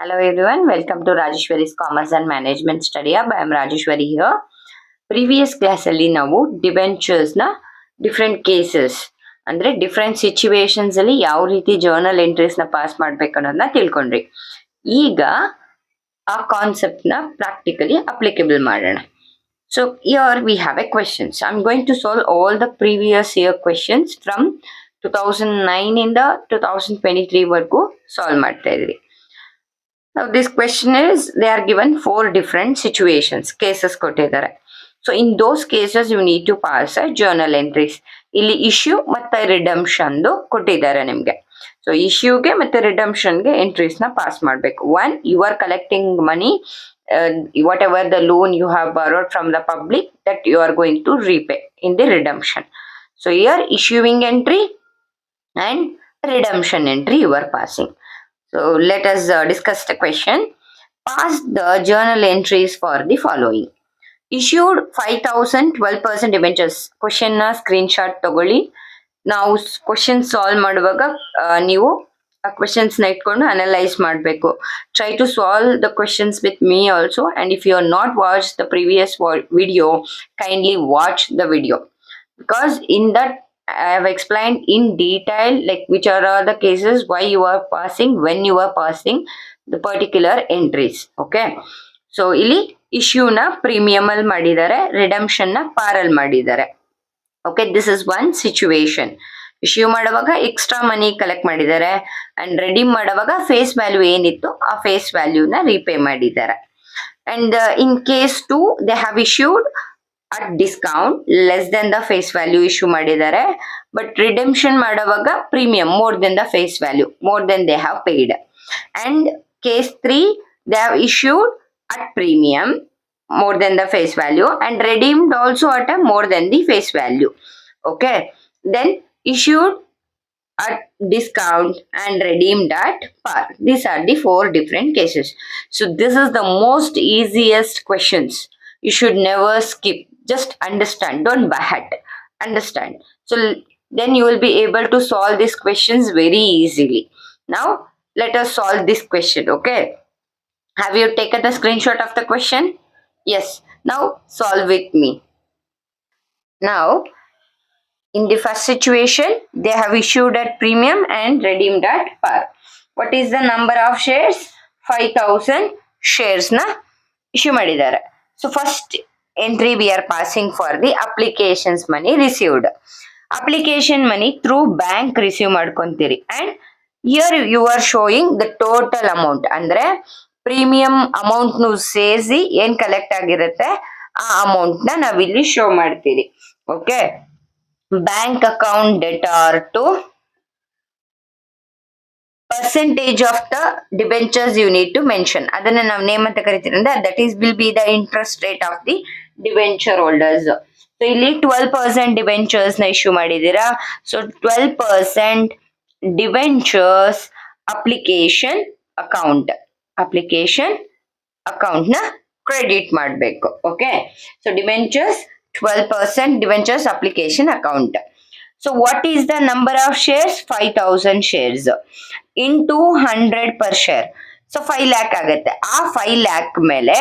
Hello everyone, welcome to Rajeshwari's Commerce and Management Study Hub. I am Rajeshwari here. Previous class ಅಲ್ಲಿ ನಾವು debentures ನ different cases ಅಂದ್ರೆ different situations ಅಲ್ಲಿ ಯಾವ ರೀತಿ ಜರ್ನಲ್ ಎಂಟ್ರೀಸ್ ನ ಪಾಸ್ ಮಾಡ್ಬೇಕು ಅನ್ನೋದನ್ನ ತಿಳ್ಕೊಂಡ್ರಿ. ಈಗ ಆ ಕಾನ್ಸೆಪ್ಟ್ ನ ಪ್ರಾಕ್ಟಿಕಲಿ ಅಪ್ಲಿಕೇಬಲ್ ಮಾಡೋಣ. So here we have a questions. I'm going to solve all the previous year questions from 2009 ಇಂದ 2023 ವರೆಗೂ ಸಾಲ್ವ್ ಮಾಡ್ತಾ ಇದ್ರಿ. Now this question is, they are given 4 different situations, cases ಕೊಟ್ಟಿದ್ದಾರೆ. So in those cases you need to pass a journal entries. ಇಲ್ಲಿ issue ಮತ್ತೆ redemption ಕೊಟ್ಟಿದ್ದಾರೆ ನಿಮ್ಗೆ. So issueಗೆ ಮತ್ತೆ redemptionಗೆ entries ನ ಪಾಸ್ ಮಾಡ್ಬೇಕು. One, you are collecting money, whatever the loan you have borrowed from the public, that you are going to repay in the redemption. So here issuing entry and redemption entry you are passing. So let us discuss the question. Pass the journal entries for the following. Issued 5,000 12% debentures. Question na screenshot ತಗೊಳ್ಳಿ. ನಾವು question solve ಮಾಡುವಾಗ ನೀವು ಆ questions ನ ಇಟ್ಕೊಂಡು analyse ಮಾಡಬೇಕು. Try to solve the questions with me also, and if you have not watched the previous video, kindly watch the video, because in that I have explained in detail like which are all the cases, why you are passing, when you are passing the particular entries. Okay, so ಇಲ್ಲಿ issue ನ premium ಅಲ್ಲಿ ಮಾಡಿದ್ದಾರೆ, redemption ನ ಪಾರ್ ಅಲ್ಲಿ ಮಾಡಿದ್ದಾರೆ. Okay, this is one situation. Issue ಮಾಡುವಾಗ extra money collect ಮಾಡಿದ್ದಾರೆ ಅಂಡ್ ರೆಡೀಮ್ ಮಾಡುವಾಗ ಫೇಸ್ ವ್ಯಾಲ್ಯೂ ಏನಿತ್ತು ಆ ಫೇಸ್ ವ್ಯಾಲ್ಯೂನ ರೀಪೇ ಮಾಡಿದ್ದಾರೆ. And in case 2 they have issued at discount less than the face value issue ಮಾಡಿದ್ದಾರೆ, ಬಟ್ ರಿಡೆಂಪ್ಷನ್ ಮಾಡುವಾಗ premium more than the face value, more than they have paid. And case 3 they have issued at premium more than the face value and redeemed also at a more than the face value. Okay, then issued at discount and redeemed at par. These are the 4 different cases. So this is the most easiest questions. You should never skip. Just understand, don't by heart, understand. So then you will be able to solve these questions very easily. Now let us solve this question. Okay, have you taken the screenshot of the question? Yes. Now solve with me. Now, in the first situation, they have issued at premium and redeemed at par. What is the number of shares? 5,000 shares na issue ಮಾಡಿದ್ದಾರೆ. So first entry we are passing for the applications money received. Application money through bank receive ಮಾಡ್ಕೊಂತೀರಿ, and here you are showing the total amount. ಅಂದ್ರೆ premium amount ನು ಸೇರಿಸಿ ಏನ್ collect ಆಗಿರುತ್ತೆ ಆ amount ನ ನಾವಿಲ್ಲಿ show ಮಾಡ್ತೀರಿ. Okay, bank account debtor to percentage of the debentures you need to mention. ಅದನ್ನ ನಾವು ನೇಮ್ ಅಂತ ಕರಿತೀವಿ ಅಂದ್ರೆ that is will be the interest rate of the debenture holders. So ಇಲ್ಲಿ 12% ಡಿಬೆಂಚರ್ಸ್ ನ ಇಶ್ಯೂ ಮಾಡಿದೀರಾ. ಸೊ 12% ಡಿಬೆಂಚರ್ಸ್ ಅಪ್ಲಿಕೇಶನ್ ಅಕೌಂಟ್ ನ credit ಮಾಡಬೇಕು. Okay, so debentures 12% debentures application account. So what is the number of shares? 5,000 shares into 100 per share. So 5 lakh ಆಗುತ್ತೆ. ಆ 5 lakh ಮೇಲೆ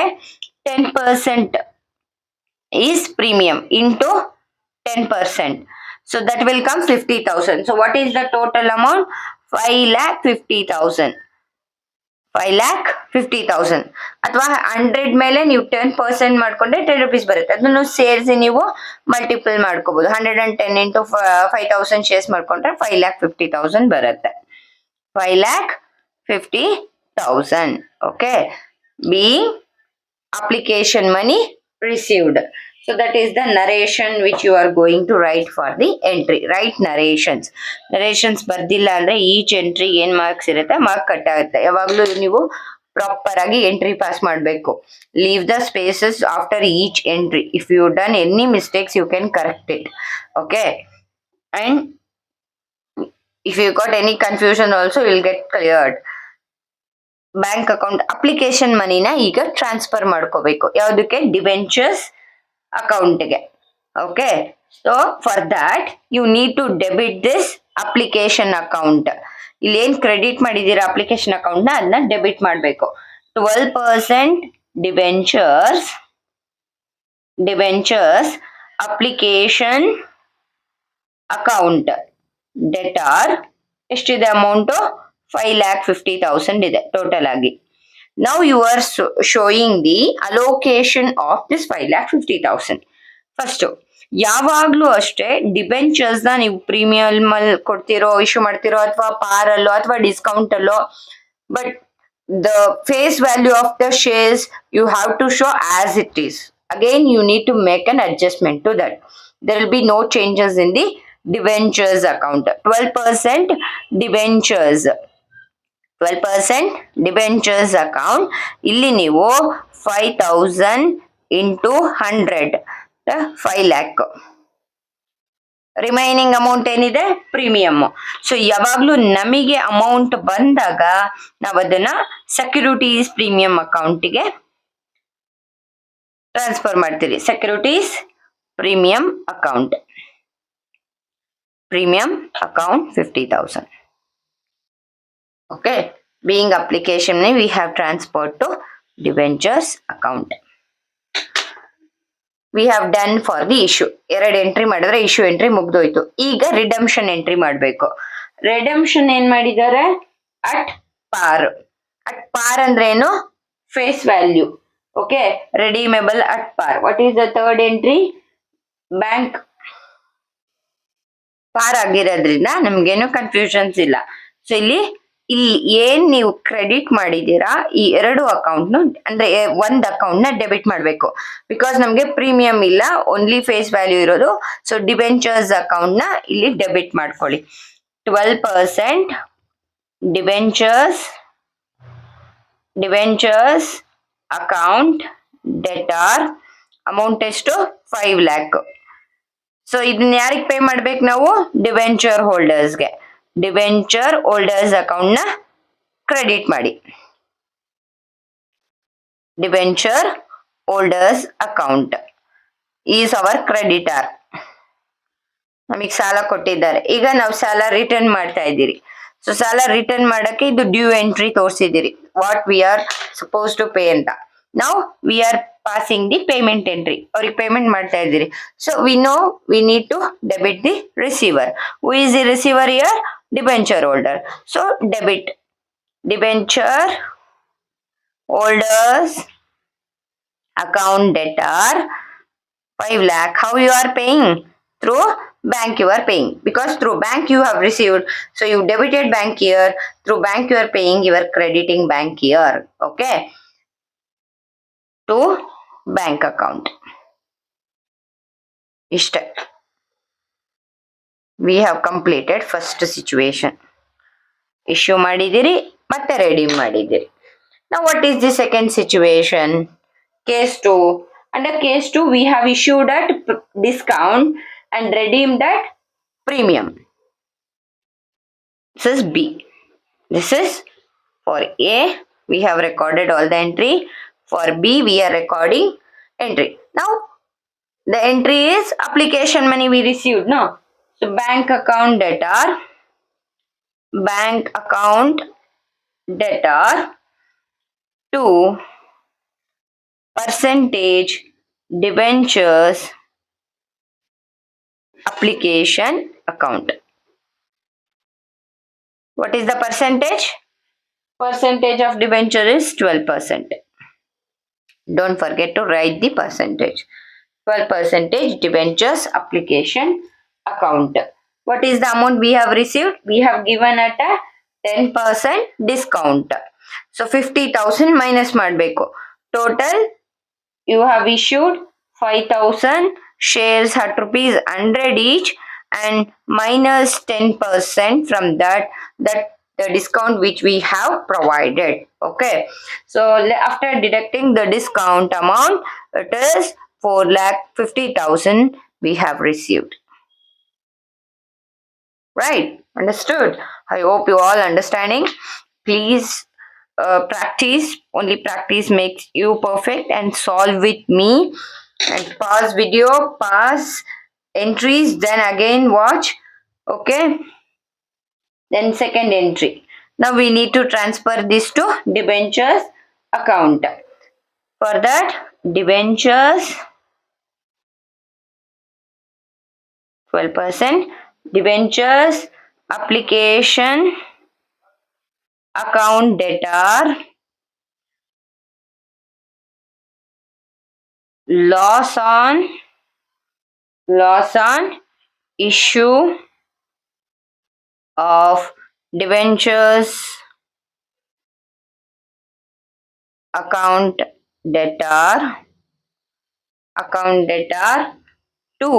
10% is premium into 10%. So that will come 50,000. So what is the total amount? 5,50,000. 5,50,000 ಅಥವಾ 100 ಮೇಲೆ ನೀವು 10% ಮಾಡ್ಕೊಂಡ್ರೆ 10 rupees ಬರುತ್ತೆ. ಅದನ್ನು ಸೇರಿಸಿ ನೀವು ಮಲ್ಟಿಪಲ್ ಮಾಡ್ಕೋಬಹುದು. 110 ಇಂಟು 5,000 ಶೇರ್ಸ್ ಮಾಡ್ಕೊಂಡ್ರೆ 5,50,000 ಬರುತ್ತೆ. 5,50,000. Okay, being application money received. So that is the narration which you are going to write for the entry. Write narrations ಬರ್ದಿಲ್ಲ ಅಂದ್ರೆ ಈಚ್ ಎಂಟ್ರಿ ಏನ್ ಮಾರ್ಕ್ಸ್ ಇರುತ್ತೆ ಮಾರ್ಕ್ ಕಟ್ ಆಗುತ್ತೆ. ಯಾವಾಗ್ಲೂ ನೀವು ಪ್ರಾಪರ್ ಆಗಿ ಎಂಟ್ರಿ ಪಾಸ್ ಮಾಡಬೇಕು. Leave the spaces after each entry. If you done any mistakes you can correct it. Okay, and if you got any confusion also will get cleared. Bank account application ಮನಿನ ಈಗ transfer ಮಾಡ್ಕೋಬೇಕು. ಯಾವುದಕ್ಕೆ? Debentures ಅಕೌಂಟ್ಗೆ. Okay, so for that you need to debit this application account. ಇಲ್ಲಿ ಏನ್ credit ಮಾಡಿದೀರಾ application account ನ ಅದನ್ನ ಡೆಬಿಟ್ ಮಾಡಬೇಕು. 12% ಡಿಬೆಂಚರ್ಸ್ ಅಪ್ಲಿಕೇಶನ್ ಅಕೌಂಟ್ ಡೆಟಾರ್ ಎಷ್ಟಿದೆ ಅಮೌಂಟ್? 5,50,000 ಇದೆ ಟೋಟಲ್ ಆಗಿ. Now you are showing the allocation of this 5,50,000. First ಯಾವಾಗ್ಲೂ ಅಷ್ಟೇ ಡಿಬೆಂಚರ್ಸ್ ನ ನೀವು ಪ್ರೀಮಿಯಂ ಅಲ್ಲಿ ಕೊಡ್ತಿರೋ, ಇಶ್ಯೂ ಮಾಡ್ತಿರೋ, ಅಥವಾ ಪಾರ್ ಅಲ್ಲೋ ಅಥವಾ ಡಿಸ್ಕೌಂಟ್ ಅಲ್ಲೋ, but the face value of the shares you have to show as it is. Again, you need to make an adjustment to that. There will be no changes in the debentures account. 12% debentures. 12% debentures account. ಇಲ್ಲಿ ನೀವು 5,000 into 100, 5 lakh. Remaining amount ಏನಿದೆ premium. So ಯಾವಾಗ್ಲೂ ನಮಗೆ amount ಬಂದಾಗ ನಾವು ಅದನ್ನ securities premium ಅಕೌಂಟಿಗೆ transfer ಮಾಡ್ತೀರಿ. Securities premium account 50,000. Okay, being application we have transferred to debentures account. We have done for the issue. ಎರಡು ಎಂಟ್ರಿ ಮಾಡಿದ್ರೆ ಇಶ್ಯೂ ಎಂಟ್ರಿ ಮುಗ್ದೋಯ್ತು. ಈಗ ರಿಡಂಪ್ಷನ್ ಎಂಟ್ರಿ ಮಾಡಬೇಕು. ರಿಡಂಪ್ಷನ್ ಏನ್ ಮಾಡಿದ್ದಾರೆ? At par. ಅಟ್ ಪಾರ್ ಅಂದ್ರೆ ಏನು? Face value. Okay, redeemable at par. What is the third entry? Bank par ಆಗಿರೋದ್ರಿಂದ ನಮ್ಗೇನು ಕನ್ಫ್ಯೂಷನ್ಸ್ ಇಲ್ಲ. ಸೊ ಇಲ್ಲಿ ಏನ್ ನೀವು ಕ್ರೆಡಿಟ್ ಮಾಡಿದೀರಾ ಈ ಎರಡು ಅಕೌಂಟ್ ಅಂದ್ರೆ ಒಂದ್ ಅಕೌಂಟ್ ನ ಡೆಬಿಟ್ ಮಾಡ್ಬೇಕು. ಬಿಕಾಸ್ ನಮ್ಗೆ ಪ್ರೀಮಿಯಂ ಇಲ್ಲ, ಓನ್ಲಿ ಫೇಸ್ ವ್ಯಾಲ್ಯೂ ಇರೋದು. ಸೊ ಡಿಬೆಂಚರ್ಸ್ ಅಕೌಂಟ್ ನ ಇಲ್ಲಿ ಡೆಬಿಟ್ ಮಾಡ್ಕೊಳ್ಳಿ. 12% ಡಿಬೆಂಚರ್ಸ್ ಅಕೌಂಟ್ ಡೆಟಾರ್ ಅಮೌಂಟ್ ಎಷ್ಟು? 5 lakh. ಸೊ ಇದನ್ನ ಯಾರಿಗೆ ಪೇ ಮಾಡ್ಬೇಕು ನಾವು? ಡಿಬೆಂಚರ್ ಹೋಲ್ಡರ್ಸ್ಗೆ. ಡಿಬೆಂಚರ್ ಹೋಲ್ಡರ್ಸ್ ಅಕೌಂಟ್ ನ ಕ್ರೆಡಿಟ್ ಮಾಡಿ. Debenture holders account is our creditor. ನಮಗೆ ಸಾಲ ಕೊಟ್ಟಿದ್ದಾರೆ, ಈಗ ನಾವು ಸಾಲ ರಿಟರ್ನ್ ಮಾಡ್ತಾ ಇದ್ದೀರಿ. ಸೊ ಸಾಲ ರಿಟರ್ನ್ ಮಾಡಕ್ಕೆ ಇದು ಡ್ಯೂ ಎಂಟ್ರಿ ತೋರಿಸಿದಿರಿ, what we are suppose to pay ಅಂತ. ನಾವು we are passing the payment entry, ಅವ್ರಿಗೆ ಪೇಮೆಂಟ್ ಮಾಡ್ತಾ ಇದ್ದೀರಿ. So we know we need to debit the receiver. Who is the receiver here? Debenture holder. So debit debenture holders account debtor 5 lakh. How you are paying? Through bank you are paying, because through bank you have received, so you debited bank here, through bank you are paying, you are crediting bank here. Okay, to bank account. Ishte we have completed first situation. Issue ಮಾಡಿದಿರಿ ಮತ್ತೆ redeem ಮಾಡಿದಿರಿ. Now what is the second situation? Case 2. Under case 2 we have issued at discount and redeemed at premium. This is B. This is for A. We have recorded all the entry. For B we are recording entry. Now the entry is application money we received. No. So bank account debtor to percentage debentures application account. What is the percentage? Percentage of debenture is 12%. Don't forget to write the percentage. 12% debentures application account. What is the amount we have received? We have given at a 10% discount. So 50,000 minus ಮಾಡಬೇಕು. Total you have issued 5,000 shares at rupees 100 each, and minus 10% from that the discount which we have provided. Okay, so after deducting the discount amount, it is 4,50,000 we have received. Right, understood? I hope you all understanding. Please practice. Only practice makes you perfect, and solve with me, and pause video, pause entries, then again watch. Okay, Then second entry. Now we need to transfer this to debentures account. For that, debentures 12%, debentures application account debtor, loss on issue of debentures account debtor, to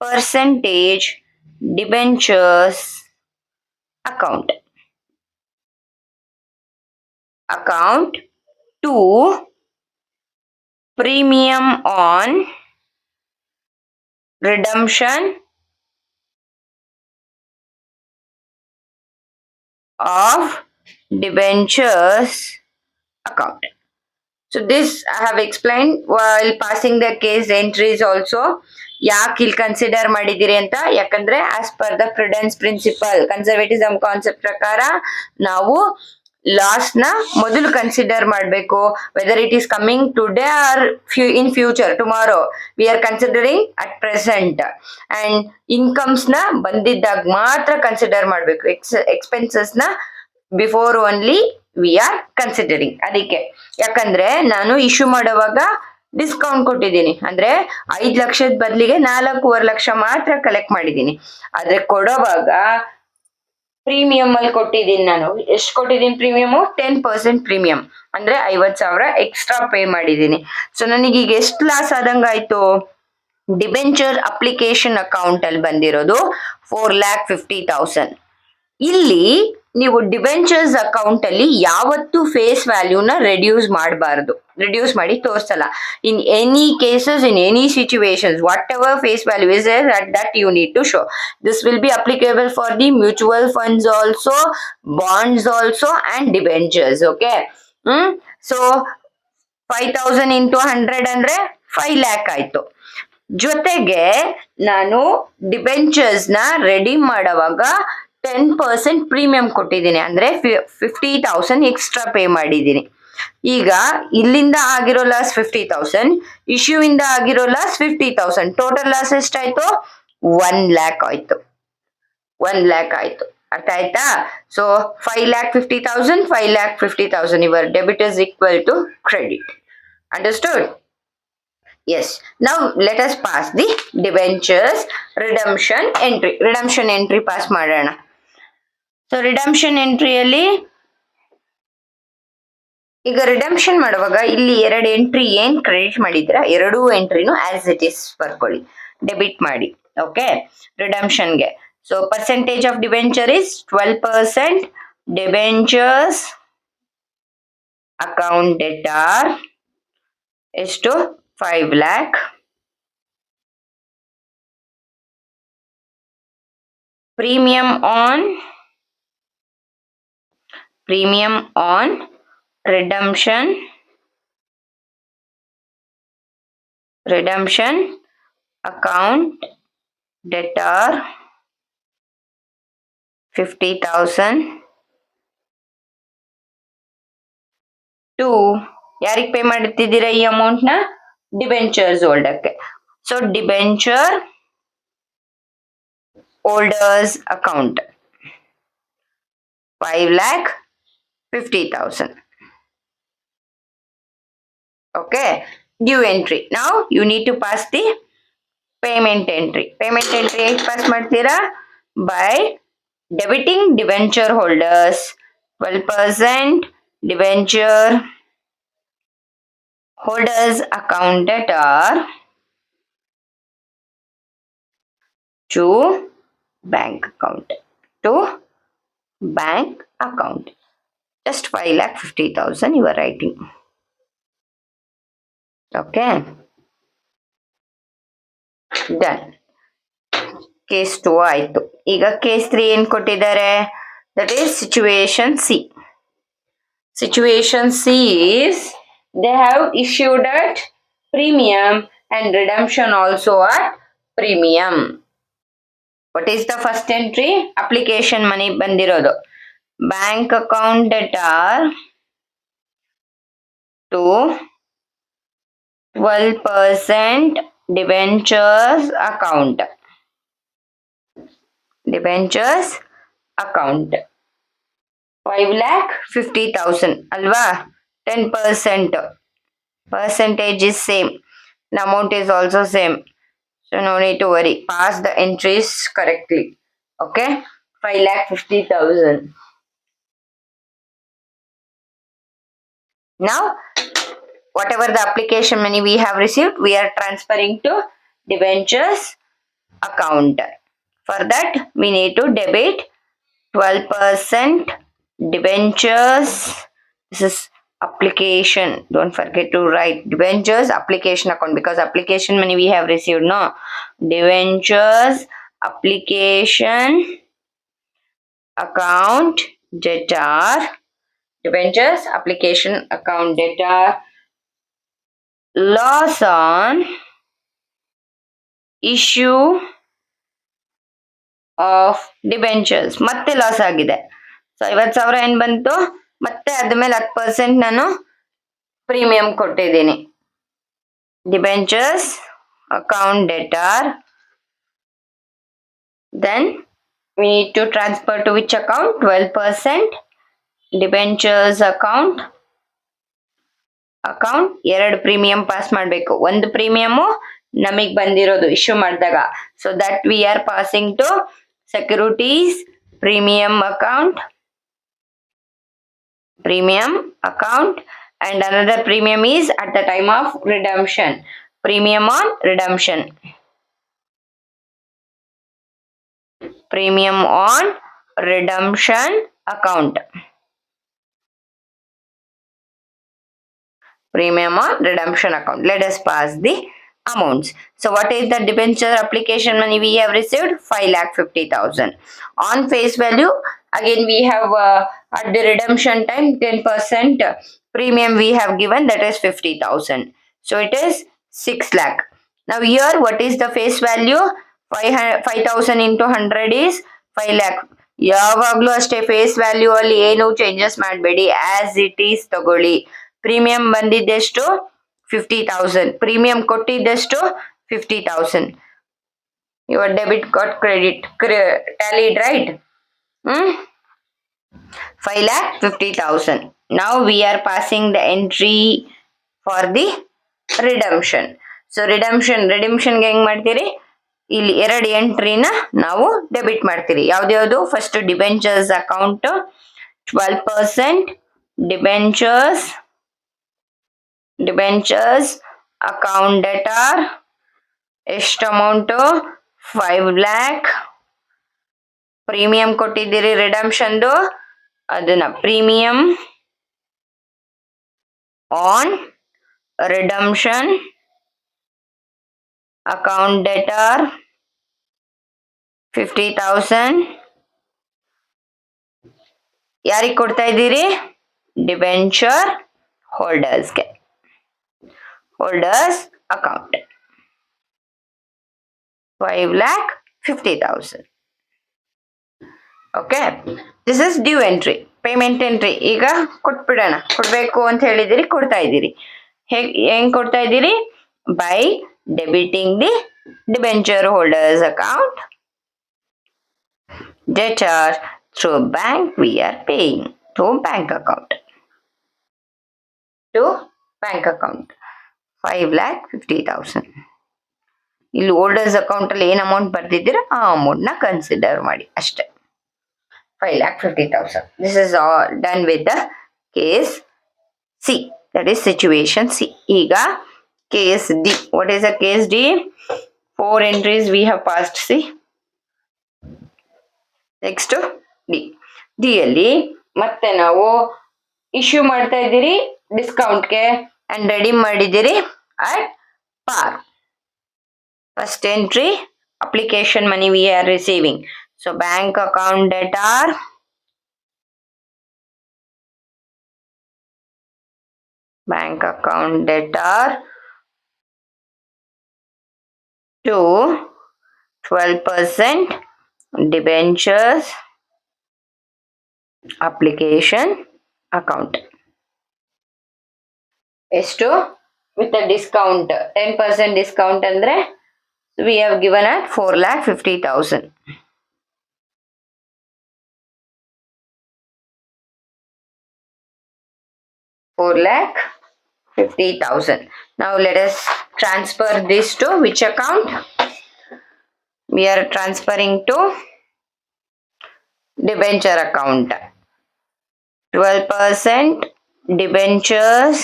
percentage debentures account to premium on redemption of debentures account. So this I have explained while passing the case entries also. ಯಾಕೆ ಇಲ್ಲಿ consider ಮಾಡಿದಿರಿ ಅಂತ, ಯಾಕಂದ್ರೆ as per the prudence principle conservatism concept ಪ್ರಕಾರ ನಾವು loss ನ ಮೊದಲು consider ಮಾಡಬೇಕು. Whether it is coming today or in future tomorrow, we are considering at present. And incomes ನ ಬಂದಿದ್ದಾಗ ಮಾತ್ರ ಕನ್ಸಿಡರ್ ಮಾಡಬೇಕು. ಎಕ್ಸ್ಪೆನ್ಸಸ್ ನ before only we are considering. ಅದಕ್ಕೆ ಯಾಕಂದ್ರೆ ನಾನು ಇಶ್ಯೂ ಮಾಡುವಾಗ ಡಿಸ್ಕೌಂಟ್ ಕೊಟ್ಟಿದ್ದೀನಿ, ಅಂದ್ರೆ 5 ಲಕ್ಷದ ಬದಲಿಗೆ 4.25 ಲಕ್ಷ ಮಾತ್ರ ಕಲೆಕ್ಟ್ ಮಾಡಿದ್ದೀನಿ. ಆದ್ರೆ ಕೊಡೋವಾಗ ಪ್ರೀಮಿಯಂ ಅಲ್ಲಿ ಕೊಟ್ಟಿದ್ದೀನಿ. ನಾನು ಎಷ್ಟು ಕೊಟ್ಟಿದ್ದೀನಿ ಪ್ರೀಮಿಯಂ? 10% ಪ್ರೀಮಿಯಂ, ಅಂದ್ರೆ 50,000 ಎಕ್ಸ್ಟ್ರಾ ಪೇ ಮಾಡಿದ್ದೀನಿ. ಸೊ ನನಗೀಗ ಎಷ್ಟು ಲಾಸ್ ಆದಂಗ ಆಯ್ತು? ಡಿಬೆಂಚರ್ ಅಪ್ಲಿಕೇಶನ್ ಅಕೌಂಟ್ ಅಲ್ಲಿ ಬಂದಿರೋದು 4,50,000. ಇಲ್ಲಿ ನೀವು ಡಿಬೆಂಚರ್ಸ್ ಅಕೌಂಟ್ ಅಲ್ಲಿ ಯಾವತ್ತು ಫೇಸ್ ವ್ಯಾಲ್ಯೂನ ರೆಡ್ಯೂಸ್ ಮಾಡಿ ತೋರಿಸಲ್ಲ. In any cases, in any situations, whatever face value is that you need to show. This will be applicable for the mutual funds also, bonds also and debentures. Okay. So 5,000 into 100 ಅಂದ್ರೆ 5 lakh ಆಯ್ತು. ಜೊತೆಗೆ ನಾನು debentures ನ ready ಮಾಡುವಾಗ 10% premium ಕೊಟ್ಟಿದ್ದೀನಿ, ಅಂದ್ರೆ 50,000 extra pay ಮಾಡಿದ್ದೀನಿ. ಈಗ ಇಲ್ಲಿಂದ ಆಗಿರೋ ಲಾಸ್ 50,000, ಇಶ್ಯೂ ಇಂದ ಆಗಿರೋ ಲಾಸ್ 50,000, ಟೋಟಲ್ ಲಾಸ್ ಎಷ್ಟಾಯ್ತು? 1 lakh ಆಯ್ತು. 1 lakh ಆಯ್ತು. ಅರ್ಥ ಆಯ್ತಾ? So 5,50,000, 5,50,000 your debit is equal to credit. Understood? Yes. Now let us pass the debentures redemption entry. Redemption entry pass ಮಾಡೋಣ. ಸೊ ರಿಡಂಪ್ಷನ್ ಎಂಟ್ರಿಯಲ್ಲಿ ಈಗ ರಿಡಂಪ್ಷನ್ ಮಾಡುವಾಗ ಇಲ್ಲಿ 2 ಎಂಟ್ರಿ ಏನ್ ಕ್ರೆಡಿಟ್ ಮಾಡಿದ್ರ, 2 ಎಂಟ್ರಿನೂ ಆಸ್ ಇಟ್ ಇಸ್ ಬರ್ಕೊಳ್ಳಿ, ಡೆಬಿಟ್ ಮಾಡಿ. ಓಕೆ. ರಿಡಂಪ್ಷನ್ಗೆ so percentage of debenture is 12%. Debentures account debtor ಎಷ್ಟು? 5 lakh. Premium on redemption account debtor 50,000 ಟು ಯಾರಿಗೆ ಪೇ ಮಾಡ್ತಿದ್ದೀರಾ ಈ ಅಮೌಂಟ್ ನ? ಡಿಬೆಂಚರ್ಸ್ ಹೋಲ್ಡರ್ಗೆ. So debenture holders account 5,50,000. Okay. Due entry. Now you need to pass the payment entry. Payment entry ಹೇಗೆ pass ಮಾಡ್ತೀರಾ? By debiting debenture holders 12% debenture holders account debtor to bank account. Just 5,50,000 you are writing. Okay. Done. Case 2 ಆಯ್ತು. ಈಗ case 3 ಏನ್ ಕೊಟ್ಟಿದ್ದಾರೆ? That is situation C. Situation C is they have issued at premium and redemption also at premium. What is the first entry? Application money ಬಂದಿರೋದು. Bank account debtor to 12% debentures account. Debentures account 5,50,000 ಅಲ್ವಾ? 10% percentage is same. The amount is also same. So no need to worry. Pass the entries correctly. Okay. 5,50,000. Now, whatever the application money we have received, we are transferring to debentures account. For that, we need to debit 12% debentures. This is application. Don't forget to write debentures application account, because application money we have received. No, debentures application account debtor. Debentures application account debtor. Loss on issue of debentures. ಮತ್ತೆ loss ಆಗಿದೆ. So 50,000 ಏನ್ ಬಂತು, ಮತ್ತೆ ಅದ್ಮೇಲೆ 10% ನಾನು premium ಕೊಟ್ಟಿದ್ದೀನಿ. Debentures account debtor. Then we need to transfer to which account? 12% debentures account. ಎರಡು premium pass ಮಾಡಬೇಕು. ಒಂದು ಪ್ರೀಮಿಯಮು ನಮಗ್ ಬಂದಿರೋದು ಇಶ್ಯೂ ಮಾಡಿದಾಗ. So that we are passing to securities premium account. And another premium is at the time of redemption. Premium on redemption. Premium on redemption account. Premium on redemption account. Let us pass the amounts. So what is the debenture application money we have received? 5,50,000. On face value, again we have at the redemption time 10% premium we have given, that is 50,000. So it is 6 lakh. Now here what is the face value? 5,000 into 100 is 5 lakh. ಯಾವಾಗ್ಲೂ ಅಷ್ಟೇ face value ಅಲ್ಲಿ ಏನು changes ಮಾಡಬೇಡಿ, as it is ತಗೊಳ್ಳಿ. Premium ಬಂದಿದ್ದೆಷ್ಟು? 50,000. Premium ಕೊಟ್ಟಿದ್ದೆಷ್ಟು? 50,000. Your debit got credit tallied, right? 5,50,000. Now we are passing the entry for the redemption. So redemption ಗೆ ಹೆಂಗ್ ಮಾಡ್ತೀರಿ? ಇಲ್ಲಿ ಎರಡು ಎಂಟ್ರಿನ ನಾವು ಡೆಬಿಟ್ ಮಾಡ್ತೀರಿ. ಯಾವ್ದು? First debentures account 12% debentures account debtor. ಎಷ್ಟು ಅಮೌಂಟು? 5 lakh. ಪ್ರೀಮಿಯಂ ಕೊಟ್ಟಿದ್ದೀರಿ ರಿಡಂಪ್ಷನ್ದು, ಅದನ್ನ premium on redemption account debtor 50,000. ಯಾರಿಗೆ ಕೊಡ್ತಾ ಇದ್ದೀರಿ? ಡಿಬೆಂಚರ್ ಹೋಲ್ಡರ್ಸ್ಗೆ. Holders account 5,50,000. Okay, this is due entry, payment entry. ಈಗ ಕೊಟ್ಬಿಡೋಣ. ಕೊಡ್ಬೇಕು ಅಂತ ಹೇಳಿದಿರಿ, ಕೊಡ್ತಾ ಇದ್ದೀರಿ. ಹೆಂಗ್ ಕೊಡ್ತಾ ಇದ್ದೀರಿ? By debiting the debenture holders account debtor through bank. We are paying to bank account. 5,50,000. ಇಲ್ಲಿ ಹೋಲ್ಡರ್ಸ್ ಅಕೌಂಟ್ ಅಲ್ಲಿ ಏನ್ ಅಮೌಂಟ್ ಬರ್ದಿದ್ದೀರ ಆ ಅಮೌಂಟ್ ನ ಕನ್ಸಿಡರ್ ಮಾಡಿ ಅಷ್ಟೇ. 5,50,000. This is all done with the case C. That is situation C. ಈಗ case D. What is the case D? 4 entries we have passed. See. Next D ಅಲ್ಲಿ ಮತ್ತೆ ನಾವು ಇಶ್ಯೂ ಮಾಡ್ತಾ ಇದ್ದೀರಿ ಡಿಸ್ಕೌಂಟ್ಗೆ ಅಂಡ್ ರೆಡಿ ಮಾಡಿದ್ದೀರಿ at par. First entry application money we are receiving. So bank account debtor to 12% debentures application account. ಎಷ್ಟು? With discount 10% discount ಅಂದ್ರೆ we have given at 4,50,000. 4,50,000. Now let us transfer this to which account? We are transferring to debenture account. 12% debentures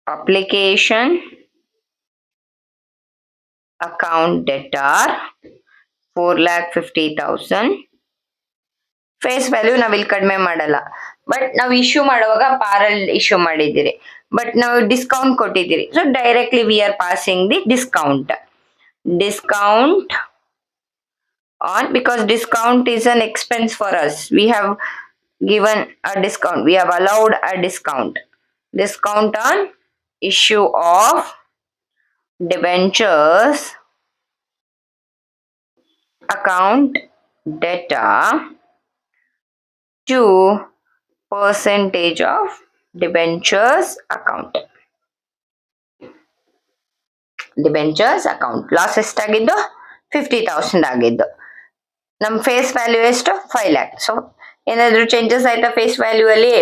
application account debtor 4,50,000. Face value ನಾವ್ ಇಲ್ಲಿ ಕಡಿಮೆ ಮಾಡಲ್ಲ, but ನಾವು issue ಮಾಡುವಾಗ ಪಾರಲ್ issue ಮಾಡಿದ್ದೀರಿ, ಬಟ್ ನಾವು ಡಿಸ್ಕೌಂಟ್ ಕೊಟ್ಟಿದ್ದೀರಿ, so directly we are passing the discount on, because discount is an expense for us. We have given a discount, we have allowed a discount on issue of debentures account debtor to percentage of debentures account. Loss ಎಷ್ಟಾಗಿದ್ದು? 50,000 ಆಗಿದ್ದು. ನಮ್ face value ಎಷ್ಟು? 5 lakh. So ಏನಾದ್ರು changes ಆಯ್ತಾ face value ಅಲ್ಲಿ?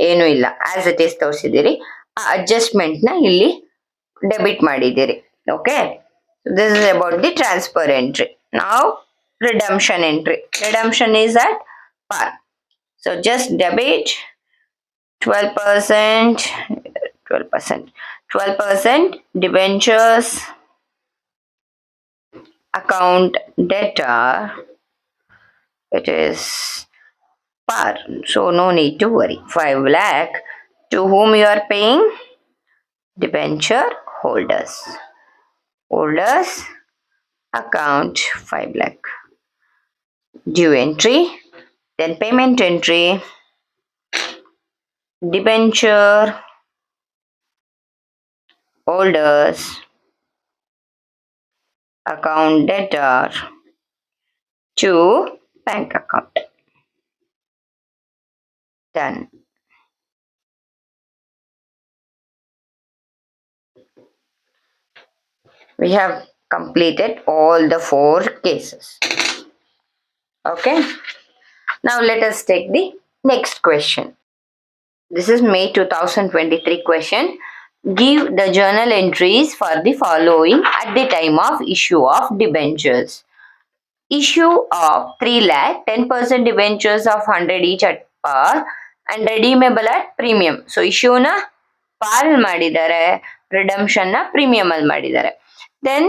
ಏನು ಇಲ್ಲ, as it is ತೋರಿಸಿದಿರಿ. ಆ ಅಡ್ಜಸ್ಟ್ಮೆಂಟ್ ನ ಇಲ್ಲಿ ಡೆಬಿಟ್ ಮಾಡಿದಿರಿ. Okay, this is about the transfer entry. ನಾವು redemption entry. Redemption is at par. So just debit 12% debentures account debtor. It is par, so no need to worry. 5 lakh to whom you are paying? Debenture holders account 5 lakh. Due entry, then payment entry. Debenture holders account debtor to bank account. Done. We have completed all the 4 cases. Okay, now let us take the next question. This is May 2023 question. Give the journal entries for the following at the time of issue of debentures. Issue of 3 lakh, 10% debentures of 100 each at par and redeemable at premium. So issue na par ಮಾಡಿದ್ದಾರೆ, redemption na premium ಅಲ್ಲಿ ಮಾಡಿದ್ದಾರೆ. Then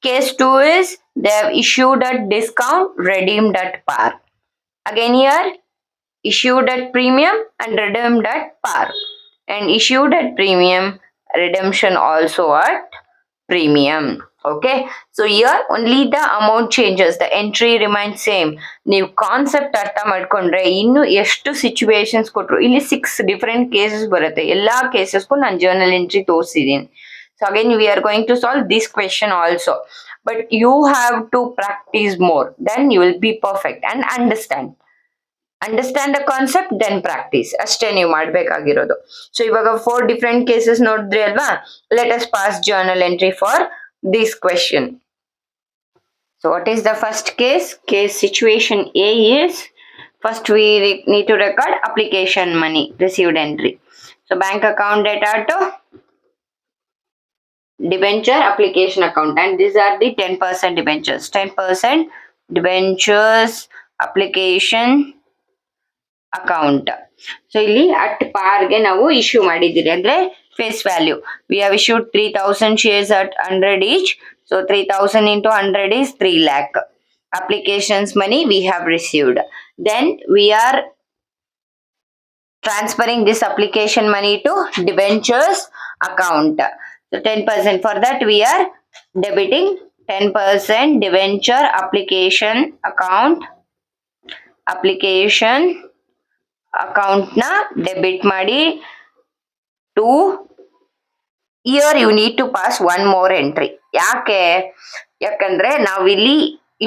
case 2 is they have issued at discount, redeemed at par. Again here issued at premium and redeemed at par, and issued at premium, redemption also at premium. Okay, so here only the amount changes, the entry remains same. ನೀವು concept ಅರ್ಥ ಮಾಡ್ಕೊಂಡ್ರೆ ಇನ್ನು ಎಷ್ಟು situations ಕೊಟ್ರು, ಇಲ್ಲಿ 6 different cases ಬರುತ್ತೆ. ಎಲ್ಲಾ ಕೇಸಸ್ಗೂ ನಾನು ಜರ್ನಲ್ ಎಂಟ್ರಿ ತೋರಿಸಿದೀನಿ. So again we are going to solve this question also, but you have to practice more, then you will be perfect and understand the concept, then practice. ಅಷ್ಟೇ ನೀವು ಮಾಡ್ಬೇಕಾಗಿರೋದು. So ಇವಾಗ 4 different cases ನೋಡಿದ್ರಿ ಅಲ್ವಾ? Let us pass journal entry for this question. So what is the first case? Case situation A is, first we need to record application money received entry. So bank account debtor to debenture application account, and these are the 10% debentures. 10% debentures application account. So ಇಲ್ಲಿ at par ಗೆ ನಾವು issue ಮಾಡಿದ್ದೀರಿ, ಅಂದ್ರೆ face value. We have issued 3,000 shares at 100 each. So 3,000 into 100 is 3 lakh. Applications money we have received. Then we are transferring this application money to debentures account. So 10%, for that we are debiting 10% debenture application account ನ debit ಮಾಡಿ to here you need to pass one more entry. ಯಾಕಂದ್ರೆ ನಾವಿಲ್ಲಿ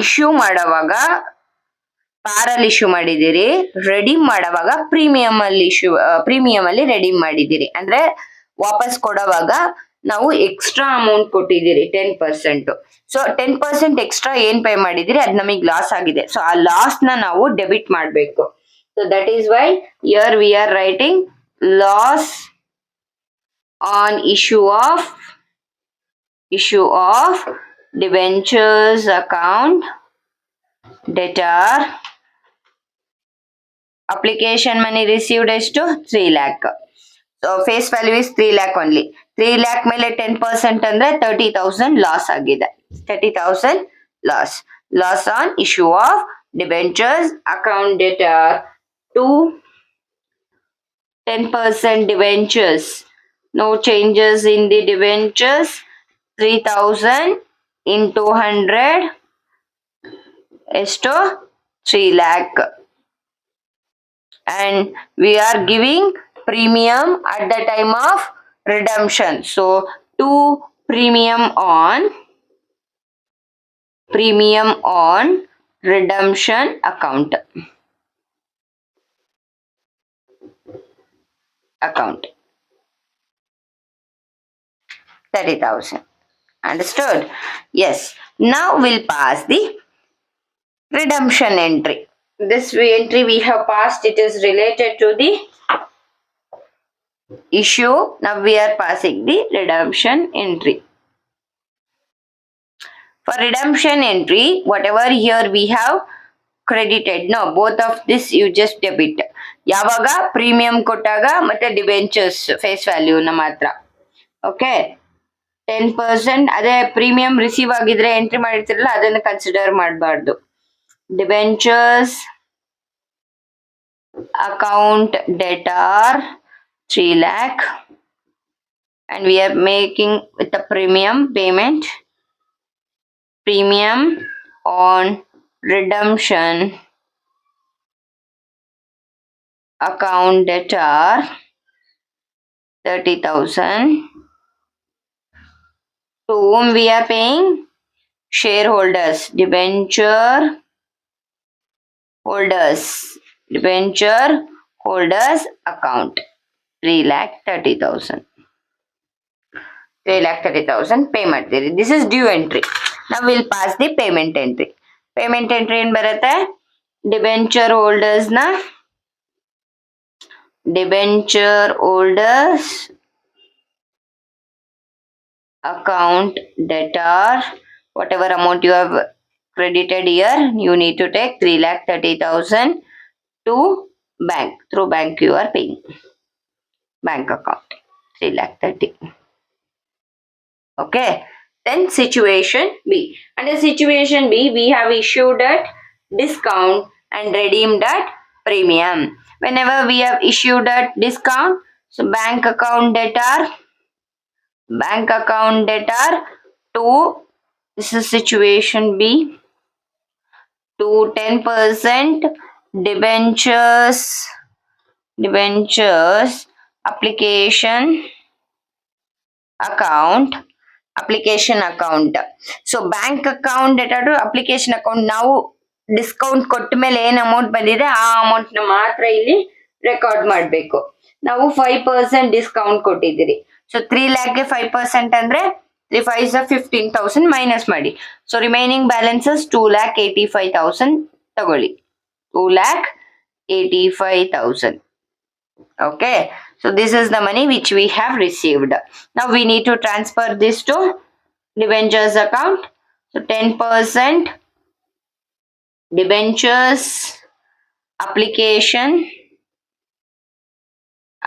issue ಮಾಡುವಾಗ ಪಾರಲ್ಲಿ issue ಮಾಡಿದಿರಿ, redeem ಮಾಡುವಾಗ premium ಅಲ್ಲಿ redeem ಮಾಡಿದಿರಿ. ಅಂದ್ರೆ ವಾಪಸ್ ಕೊಡುವಾಗ ನಾವು ಎಕ್ಸ್ಟ್ರಾ ಅಮೌಂಟ್ ಕೊಟ್ಟಿದ್ದೀರಿ 10%. ಸೊ 10% ಎಕ್ಸ್ಟ್ರಾ ಏನ್ ಪೇ ಮಾಡಿದಿರಿ ಅದು ನಮಗೆ ಲಾಸ್ ಆಗಿದೆ. ಸೊ ಆ ಲಾಸ್ ನ ನಾವು ಡೆಬಿಟ್ ಮಾಡಬೇಕು. So that is why here we are writing loss on issue of debentures account debtor. Application money received ಎಷ್ಟು 3 lakh. So face value is 3 lakh only. 3 lakh ಮೇಲೆ 10% ಅಂದ್ರೆ 30,000 ಲಾಸ್ ಆಗಿದೆ. 30,000 loss on issue of debentures account debtor to 10% debentures. No changes in the debentures. 3,000 into 100 ಎಷ್ಟು 3 lakh. And we are giving premium at the time of redemption. So to premium on redemption account 30,000. Understood? Yes. Now we'll pass the redemption entry. This entry we have passed, it is related to the issue. Now we are passing the redemption entry. For redemption entry, whatever here we have credited, no, both of this you just debit. ಯಾವಾಗ premium ಕೊಟ್ಟಾಗ ಮತ್ತೆ debentures face value ನ ಮಾತ್ರ. Okay, 10% ಅದೇ premium receive ಆಗಿದ್ರೆ entry ಮಾಡಿರ್ತಿರಲ್ಲ ಅದನ್ನು consider ಮಾಡಬಾರ್ದು. Debentures account debtor 3 lakh and we are making with the premium payment. Premium on redemption account debtor 30,000. To whom we are paying? Shareholders, debenture holders account 3,30,000. 3,30,000 pay ಮಾಡ್ತೀರಿ. This is due entry. Now we'll pass the payment entry. Payment entry ಏನ್ ಬರುತ್ತೆ? Debenture holders account debtor, whatever amount you have credited here, you need to take 3,30,000 to bank. Through bank you are paying. Bank account 3,30,000. Okay. Then situation B. Under situation B, we have issued at discount and redeemed at premium. Whenever we have issued at discount, so bank account debtor to, this is situation B, to 10% debentures application account. So bank account debtor to application account. ನಾವು discount ಕೊಟ್ಟ ಮೇಲೆ ಏನ್ amount ಬಂದಿದೆ ಆ amount ನ ಮಾತ್ರ ಇಲ್ಲಿ record ಮಾಡಬೇಕು. ನಾವು 5% ಡಿಸ್ಕೌಂಟ್ ಕೊಟ್ಟಿದ್ದೀರಿ. ಸೊ 3 lakh ಗೆ 5% ಅಂದ್ರೆ 3 5s 15,000 ಮೈನಸ್ ಮಾಡಿ. ಸೊ ರಿಮೈನಿಂಗ್ ಬ್ಯಾಲೆನ್ಸಸ್ 2,85,000 ತಗೊಳ್ಳಿ. 2,85,000. Okay, so this is the money which we have received. Now we need to transfer this to debentures account. So 10% debentures application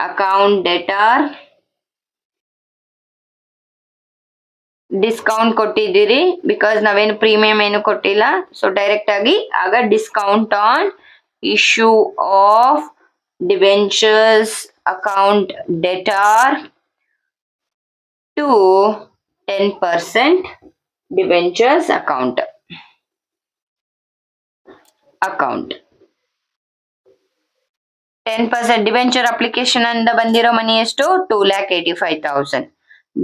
account debtor discount ಕೊಟ್ಟಿದ್ದೀರಿ because ನಾವೇನು premium ಏನು ಕೊಟ್ಟಿಲ್ಲ. So direct ಆಗಿ ಆಗ discount on issue of debentures account debtor to 10% debentures account 10% debenture application ಅಂದ ಬಂದಿರೋ ಮನಿ ಎಷ್ಟು 2,85,000.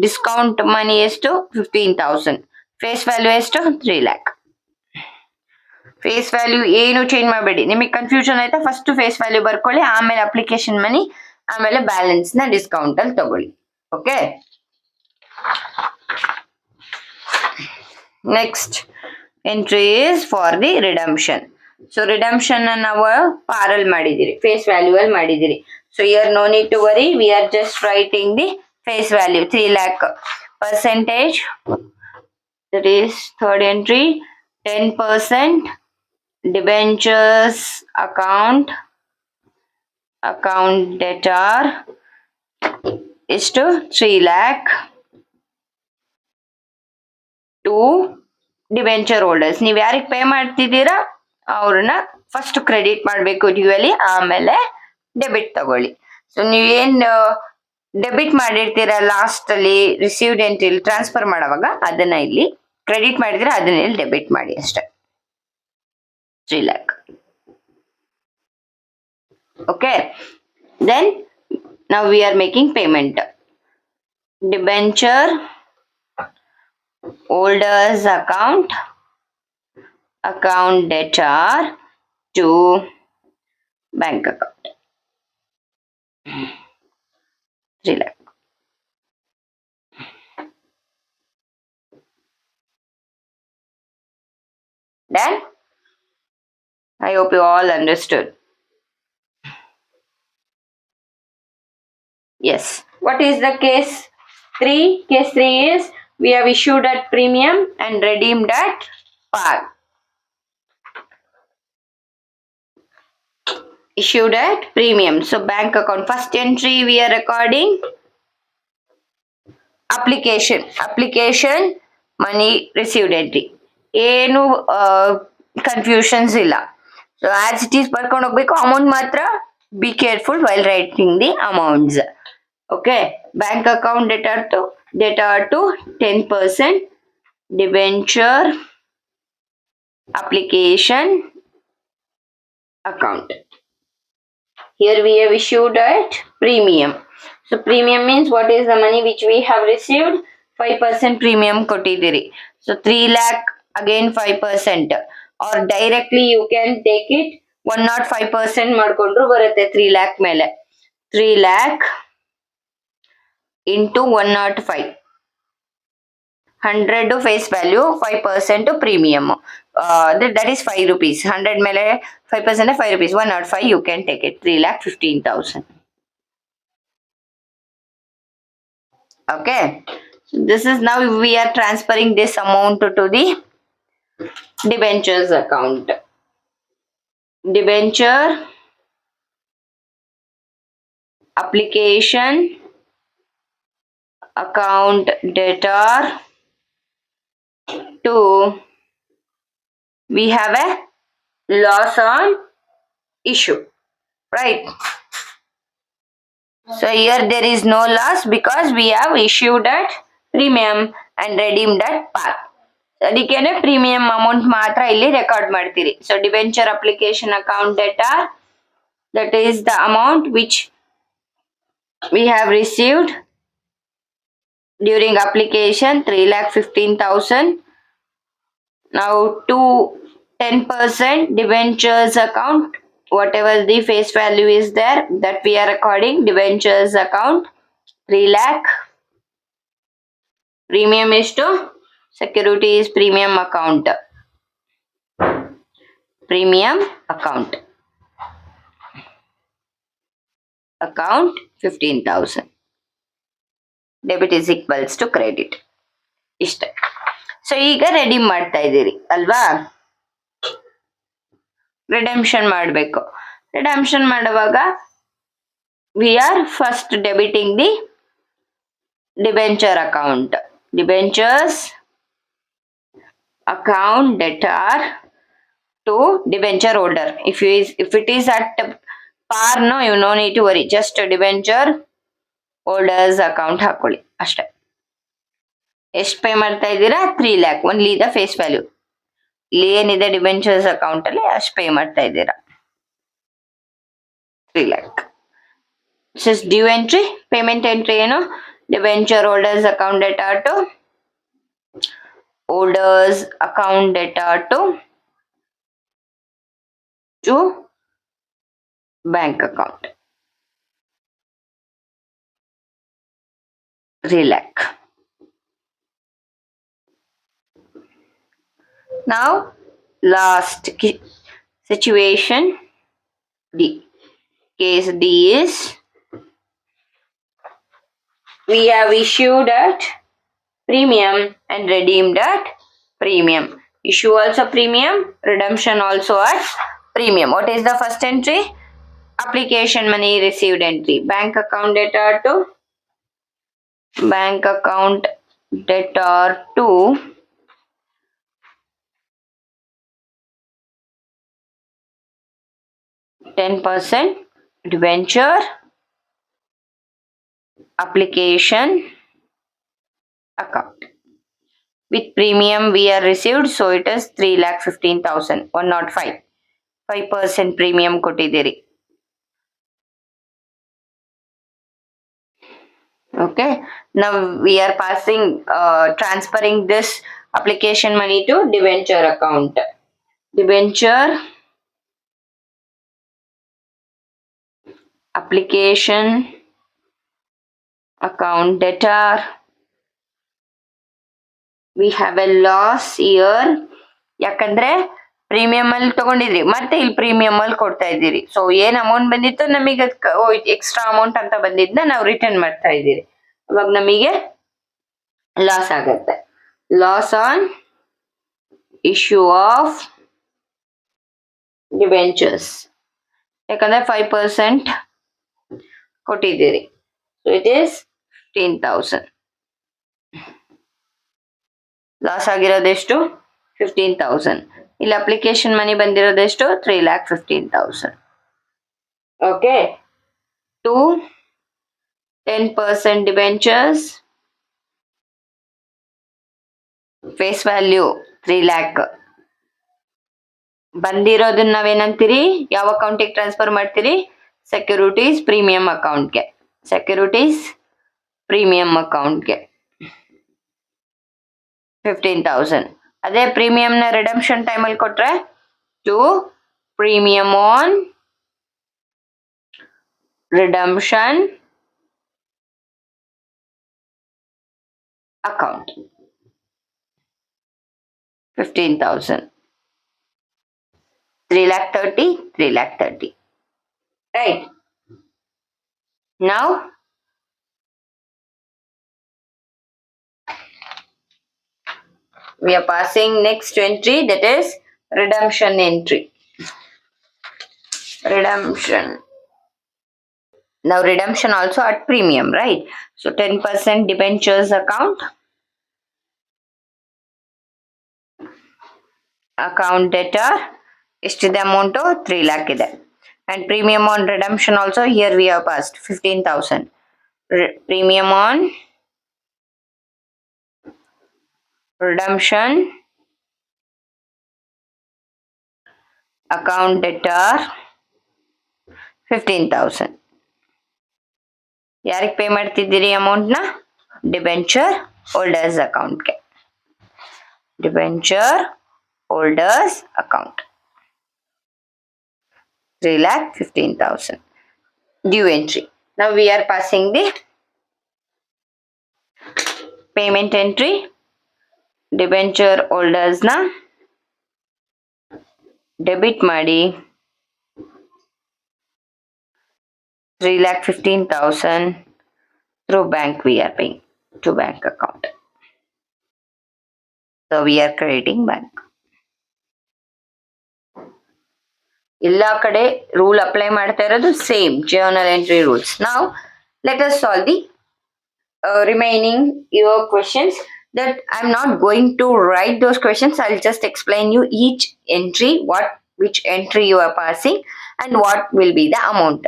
Discount ಮನಿ ಎಷ್ಟು 15,000. ಫೇಸ್ ವ್ಯಾಲ್ಯೂ ಎಷ್ಟು 3 lakh. ಫೇಸ್ ವ್ಯಾಲ್ಯೂ ಏನು ಚೇಂಜ್ ಮಾಡಬೇಡಿ. ನಿಮಗೆ ಕನ್ಫ್ಯೂಷನ್ ಆಯ್ತಾ, ಫಸ್ಟ್ ಫೇಸ್ ವ್ಯಾಲ್ಯೂ ಬರ್ಕೊಳ್ಳಿ, ಆಮೇಲೆ ಅಪ್ಲಿಕೇಶನ್ ಮನಿ, ಆಮೇಲೆ ಬ್ಯಾಲೆನ್ಸ್ ನ ಡಿಸ್ಕೌಂಟ್ ಅಲ್ಲಿ ತಗೊಳ್ಳಿ. Okay, next entry is for the redemption. So redemption ನಾವು ಪಾರಲ್ ಮಾಡಿದಿರಿ, ಫೇಸ್ ವ್ಯಾಲ್ಯೂ ಅಲ್ಲಿ ಮಾಡಿದಿರಿ. So here no need to worry, we are just writing the face value 3 lakh. Percentage, that is third entry, 10%. Debentures account debtor is to 3 lakh to debenture holders. ನೀವು ಯಾರಿಗೆ pay ಮಾಡ್ತಿದ್ದೀರಾ ಅವ್ರನ್ನ first credit ಮಾಡಬೇಕು ಡ್ಯೂಯಲಿ, ಆಮೇಲೆ debit ತಗೊಳ್ಳಿ. So ನೀವೇನ್ debit ಮಾಡಿರ್ತೀರ last ಅಲ್ಲಿ received entry transfer ಮಾಡುವಾಗ ಅದನ್ನ ಇಲ್ಲಿ ಕ್ರೆಡಿಟ್ ಮಾಡಿದ್ರೆ ಅದನ್ನ ಇಲ್ಲಿ ಡೆಬಿಟ್ ಮಾಡಿ ಅಷ್ಟೇ. 3 lakh. Okay, then now we are making payment. Debenture holders account debtor to bank account 3 lakh. Done? I hope you all understood. Yes. What is the case 3? Case 3 is we have issued at premium and redeemed at par. Issued at premium. So bank account, first entry we are recording application money received entry. ಏನು confusions ಇಲ್ಲ. So as it is ಬರ್ಕೊಂಡು ಹೋಗ್ಬೇಕು. Amount ಮಾತ್ರ be careful while writing the amounts. Okay, bank account debtor to 10%, debenture application account. Here we have issued at premium. So premium means what is the money which we have received? 5% premium ಕೊಟ್ಟಿದ್ದೀರಿ. So 3 lakh again 5%, or directly you can take it 105% ಮಾಡ್ಕೊಂಡ್ರು ಬರುತ್ತೆ 3 lakh ಮೇಲೆ. 3 lakh into 105, 100 face value, 5% premium. That is 5 rupees. 100 ಮೇಲೆ 5% 5 rupees, 105 you can take it, 3,15,000. Okay, so this is now we are transferring this amount to the debentures account. Debenture application account debtor to, we have a loss on issue, right? So here there is no loss because we have issued at premium and redeemed at par. ಅದಕ್ಕೇನೆ premium amount ಮಾತ್ರ ಇಲ್ಲಿ record ಮಾಡ್ತೀರಿ. So debenture application account debtor, that is the amount which we have received during application, 3,15,000. Now to 10% debentures account, whatever the face value is there, that we are recording debentures account 3 lakh. Premium is to security is premium account 15,000. Debit is equals to credit. ಇಷ್ಟ. So ಈಗ redeem ಮಾಡ್ತಾ ಇದ್ದೀರಿ ಅಲ್ವಾ? Redemption ಮಾಡಬೇಕು. Redemption ಮಾಡುವಾಗ we are first debiting the debenture account. Debentures account debtor to debenture holder. If it is at par, no, you no need to worry, just debenture holders account ಹಾಕೊಳ್ಳಿ ಅಷ್ಟೇ. ಎಷ್ಟು pay ಮಾಡ್ತಾ ಇದ್ದೀರಾ? 3 lakh, only the face value. ಇಲ್ಲಿ ಏನಿದೆ debentures account ಅಲ್ಲಿ ಅಷ್ಟು pay ಮಾಡ್ತಾ ಇದ್ದೀರಾ, 3 lakh. This is due entry. Payment entry ಏನು? Debenture holders account debtor to holders account debtor to to bank account. Relax. Now, last situation D. Case D is we have issued at premium and redeemed at premium. Issue also premium, redemption also at premium. What is the first entry? Application money received entry. Bank account debtor to bank account debtor to 10% debenture application account. With premium we are received, so it is 3,15,000. 105. 5% premium ಕೊಟ್ಟಿದ್ದೀರಿ. Okay, now we are transferring this application money to debenture account. Debenture application account debtor. We have a loss here ಯಾಕಂದ್ರೆ premium ಅಲ್ಲಿ ತಗೊಂಡಿದ್ರಿ ಮತ್ತೆ ಇಲ್ಲಿ premium ಅಲ್ಲಿ ಕೊಡ್ತಾ ಇದ್ದೀರಿ. So ಏನ್ amount ಬಂದಿತ್ತು ನಮಗೆ ಎಕ್ಸ್ಟ್ರಾ ಅಮೌಂಟ್ ಅಂತ ಬಂದಿದ್ನ ನಾವು ರಿಟರ್ನ್ ಮಾಡ್ತಾ ಇದ್ದೀರಿ. ಅವಾಗ ನಮಗೆ ಲಾಸ್ ಆಗತ್ತೆ. Loss on issue of debentures ಯಾಕಂದ್ರೆ 5% ಕೊಟ್ಟಿದ್ದೀರಿ. So it is 15,000. ಲಾಸ್ ಆಗಿರೋದೆಷ್ಟು? 15,000. ಇಲ್ಲಿ ಅಪ್ಲಿಕೇಶನ್ ಮನಿ ಬಂದಿರೋದೆಷ್ಟು? 3,15,000. Okay, to 10% debentures face value 3 lakh ಬಂದಿರೋದನ್ನ ನಾವೇನಂತೀರಿ? ಯಾವ ಅಕೌಂಟಿಗೆ ಟ್ರಾನ್ಸ್ಫರ್ ಮಾಡ್ತೀರಿ? ಸೆಕ್ಯೂರಿಟೀಸ್ ಪ್ರೀಮಿಯಂ ಅಕೌಂಟ್ಗೆ. ಸೆಕ್ಯೂರಿಟೀಸ್ ಪ್ರೀಮಿಯಂ ಅಕೌಂಟ್ಗೆ 15,000. ಅದೇ ಪ್ರೀಮಿಯಂ ನ ರಿಡಂಪ್ಷನ್ ಟೈಮ್ ಅಲ್ಲಿ ಕೊಟ್ರೆ to premium on redemption account 15,000. 3,30,000, 3,30,000. Right. Now we are passing next entry, that is redemption entry. Redemption. Now redemption also at premium, right? So 10% debentures account debtor ಎಷ್ಟಿದೆ amount? 3 lakh ಇದೆ. And premium on redemption also here we have passed 15,000. Premium on redemption account debtor 15,000. ಯಾರಿಗೆ pay ಮಾಡ್ತಿದ್ದೀರಿ ಅಮೌಂಟ್ನ? Debenture holders ಅಕೌಂಟ್ಗೆ. Debenture holders account 3,15,000. Due entry. Now we are passing the payment entry. Debenture holders ನ debit ಮಾಡಿ 3,15,000 through bank we are paying to bank account. So we are crediting bank. ಎಲ್ಲ ಕಡೆ rule apply ಮಾಡ್ತಾ ಇರೋದು same journal entry rules. ನಾವು let us solve the remaining your questions. That I'm not going to write those questions. I'll just explain you each entry, which entry you are passing and what will be the amount.